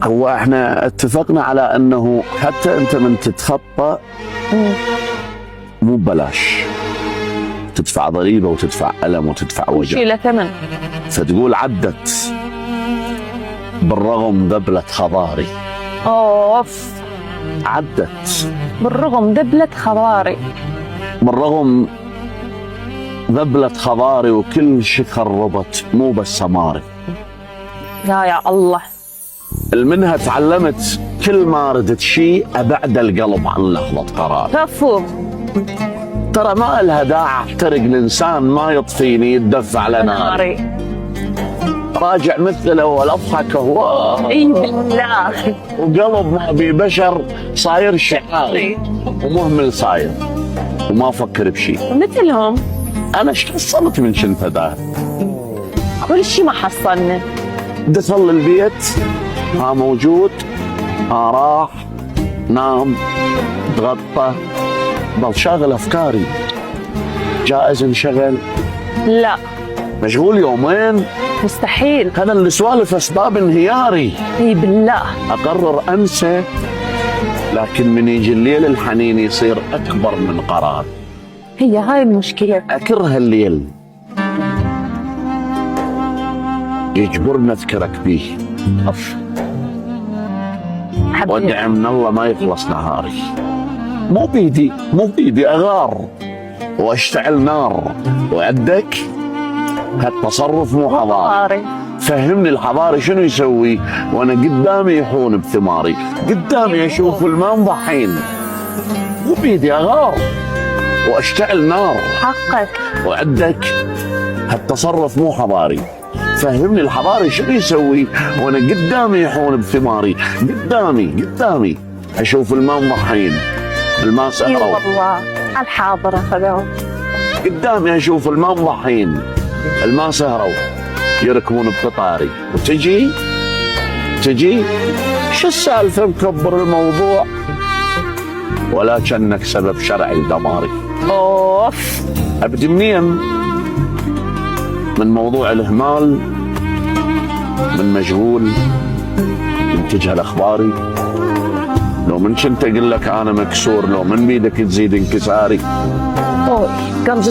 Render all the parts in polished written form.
هو احنا اتفقنا على انه حتى انت من تتخطى مو ببلاش، تدفع ضريبه وتدفع ألم وتدفع وجع، شيء له ثمن. فتقول عدت بالرغم ذبلة خضاري. اوف، عدت بالرغم ذبلة خضاري. بالرغم ذبلة خضاري وكل شي خربت مو بس سماري. يا الله. المنها تعلمت كل ما ردت شيء أبعد القلب عن لحظة قرار. كفو. ترى ما لها داعي احترق الإنسان ما يطفيني يتدفع على ناري. راجع مثله واضحك هو اي بالله، وقلب ما بي بشر صاير شعاري ومهمل صاير وما افكر بشيء مثلهم. انا ايش حصلت من شنت ذا؟ كل شيء ما حصلنا. دخل البيت ها موجود، ها راح نام تغطى، ضل شاغل افكاري. جائز انشغل؟ لا مشغول يومين؟ مستحيل. هذا اللي سوالف اسباب انهياري. اي بالله. اقرر انسى، لكن من يجي الليل الحنين يصير اكبر من قرار. هي هاي المشكلة. اكره الليل يجبرني اذكرك بيه. وادعي من الله ما يخلص نهاري. مو بيدي اغار واشتعل نار وعدك. هالتصرف مو حضاري. فهمني الحضاري شنو يسوي وانا قدامي يحون بثماري، قدامي اشوف الماء مضحين. مو بيدي اغار واشتعل نار. حقك. وعدك هالتصرف مو حضاري. فهمني الحضاري شنو يسوي وانا قدامي يحون بثماري، قدامي اشوف الماء مضحين. الماء سهروا. اي والله الحاضرة خذوه. قدامي اشوف الماء مضحين، الماء سهروا يركبون بقطاري. وتجي شو السالفه مكبر الموضوع ولا كأنك سبب شرعي لدماري. اوف. ابدي منين؟ من موضوع الاهمال، من مشغول تجهل اخباري. لو من كنت اقول لك انا مكسور، لو من بيدك تزيد انكساري. اوه قلبي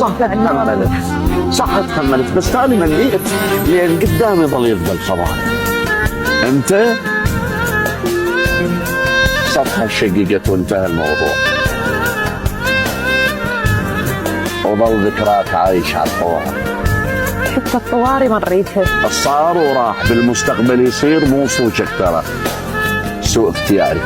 صح تحملت، بس تالي مليت لان قدامي ظل يفضل خباري. انت صفحة شقيقة وانتهى الموضوع، وظل ذكراك عايش على الطوارئ. حتى الطوارئ مريتها. صار وراح، بالمستقبل يصير مو صوتك ترى، سوء اختياري.